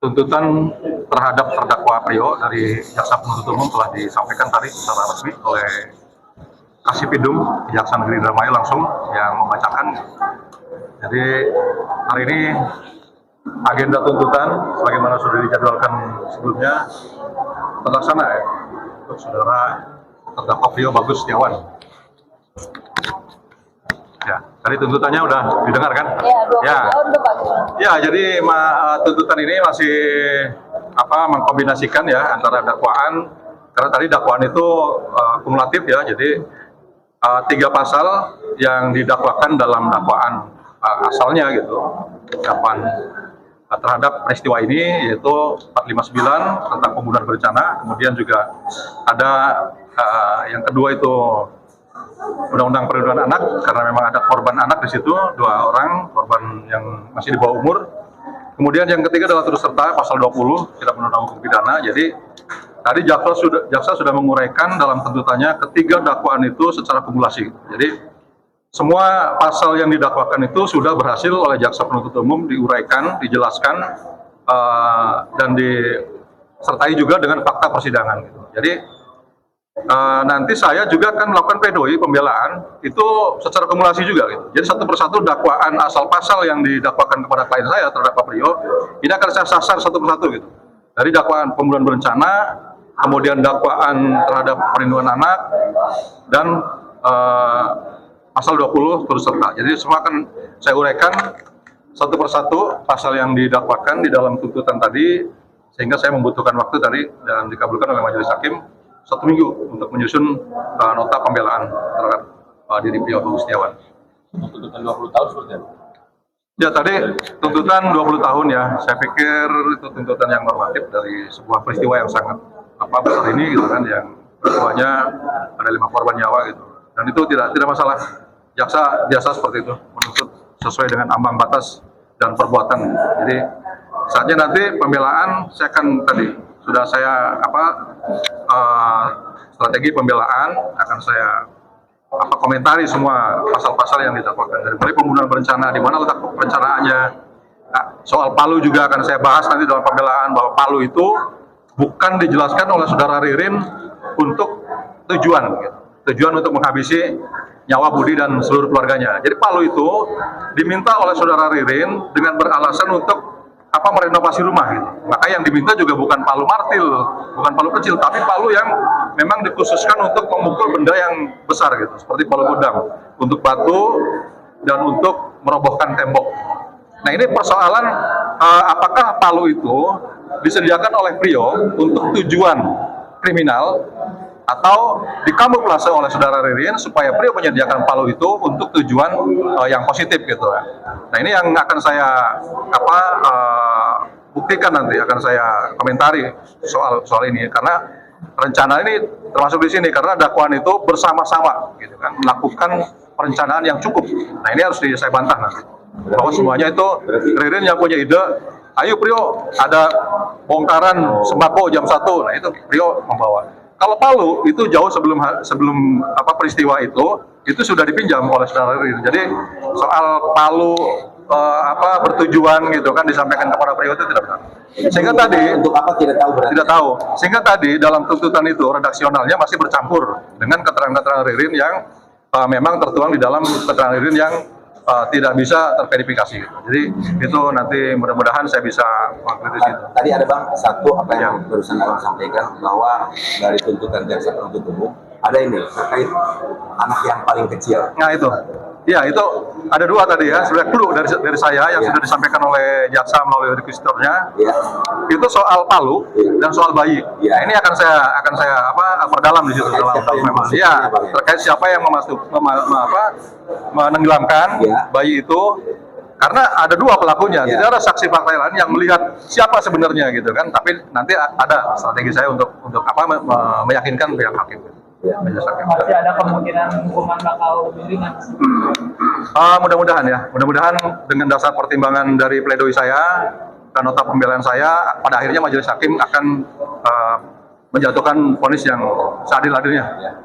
tuntutan terhadap terdakwa Priyo dari jaksa penuntut umum telah disampaikan tadi secara resmi oleh Kasipidum Kejaksaan Negeri Indramayu langsung yang membacakan. Jadi hari ini agenda tuntutan sebagaimana sudah dijadwalkan sebelumnya terlaksana ya untuk saudara terdakwa Priyo Bagus Setiawan. Ya, tadi tuntutannya udah didengar kan? Ya, 20 tahun tuh Pak. Ya, jadi tuntutan ini masih mengkombinasikan ya antara dakwaan, karena tadi dakwaan itu kumulatif ya, jadi 3 pasal yang didakwakan dalam dakwaan asalnya gitu, dakwaan terhadap peristiwa ini yaitu 459 tentang pembunuhan berencana, kemudian juga ada yang kedua itu Undang-Undang Perlindungan Anak, karena memang ada korban anak di situ, 2 orang korban yang masih di bawah umur. Kemudian yang ketiga adalah turut serta pasal 20 Kitab Undang-Undang Hukum Pidana. Jadi tadi jaksa sudah menguraikan dalam tuntutannya ketiga dakwaan itu secara kumulasi. Jadi semua pasal yang didakwakan itu sudah berhasil oleh jaksa penuntut umum diuraikan, dijelaskan, dan disertai juga dengan fakta persidangan. Gitu. Jadi nanti saya juga akan melakukan pledoi pembelaan itu secara kumulasi juga gitu. Jadi satu persatu dakwaan asal pasal yang didakwakan kepada klien saya terhadap Pak Priyo ini akan saya sasar satu persatu gitu. Dari dakwaan pembunuhan berencana, kemudian dakwaan terhadap perlindungan anak, dan pasal 20 turut serta. Jadi semua akan saya uraikan satu persatu pasal yang didakwakan di dalam tuntutan tadi, sehingga saya membutuhkan waktu tadi dan dikabulkan oleh majelis hakim 1 minggu untuk menyusun nota pembelaan terhadap diri Priyo Bagus Setiawan. Tuntutan 20 tahun seperti apa? Ya tadi tuntutan 20 tahun ya, saya pikir itu tuntutan yang normatif dari sebuah peristiwa yang sangat besar ini gitu kan, yang peristiwanya ada 5 korban nyawa gitu. Dan itu tidak masalah, jaksa biasa seperti itu, menuntut sesuai dengan ambang batas dan perbuatan. Jadi saatnya nanti pembelaan saya akan tadi sudah saya strategi pembelaan akan saya komentari semua pasal-pasal yang didakwakan, dari mulai pembunuhan berencana, di mana letak perencanaannya. Nah, soal Palu juga akan saya bahas nanti dalam pembelaan, bahwa Palu itu bukan dijelaskan oleh saudara Ririn untuk tujuan gitu. Tujuan untuk menghabisi nyawa Budi dan seluruh keluarganya. Jadi Palu itu diminta oleh saudara Ririn dengan beralasan untuk merenovasi rumah gitu. Maka yang diminta juga bukan palu martil, bukan palu kecil, tapi palu yang memang dikhususkan untuk memukul benda yang besar gitu, seperti palu gudang, untuk batu dan untuk merobohkan tembok. Nah ini persoalan apakah palu itu disediakan oleh Priyo untuk tujuan kriminal atau dikamuflase oleh saudara Ririn supaya Priyo menyediakan palu itu untuk tujuan yang positif gitu. Nah ini yang akan saya buktikan nanti, akan saya komentari soal ini, karena rencana ini termasuk di sini karena dakwaan itu bersama-sama gitu kan, melakukan perencanaan yang cukup. Nah ini harus saya bantah nanti bahwa semuanya itu Ririn yang punya ide, ayo Priyo ada bongkaran sembako jam 1, nah itu Priyo membawa. Kalau Palu itu jauh sebelum peristiwa itu sudah dipinjam oleh saudara Ririn. Jadi soal Palu bertujuan gitu kan disampaikan kepada Priyo itu tidak benar. Sehingga tadi untuk apa tidak tahu berarti? Tidak tahu. Sehingga tadi dalam tuntutan itu redaksionalnya masih bercampur dengan keterangan-keterangan Ririn yang memang tertuang di dalam keterangan Ririn yang tidak bisa terverifikasi. Jadi itu nanti mudah-mudahan saya bisa mengkritisi itu. Tadi ada Bang, satu apa yang barusan Abang sampaikan, bahwa dari tuntutan jaksa penuntut umum ada ini terkait anak yang paling kecil. Nah itu, ya itu ada 2 tadi ya, sebenarnya clue dari saya yang sudah disampaikan oleh jaksa melalui requisitornya. Itu soal Palu dan soal bayi. Nah, ini akan saya perdalam di situ dalam memang. Ya, terkait siapa yang menenggelamkan bayi itu, karena ada 2 pelakunya, tidak ada saksi fakta lain yang melihat siapa sebenarnya gitu kan. Tapi nanti ada strategi saya untuk meyakinkan pihak hakim. Masih ada kemungkinan hukuman bakal lebih ringan. Mudah-mudahan dengan dasar pertimbangan dari pledoi saya dan nota pembelaan saya, pada akhirnya majelis hakim akan menjatuhkan vonis yang seadil-adilnya.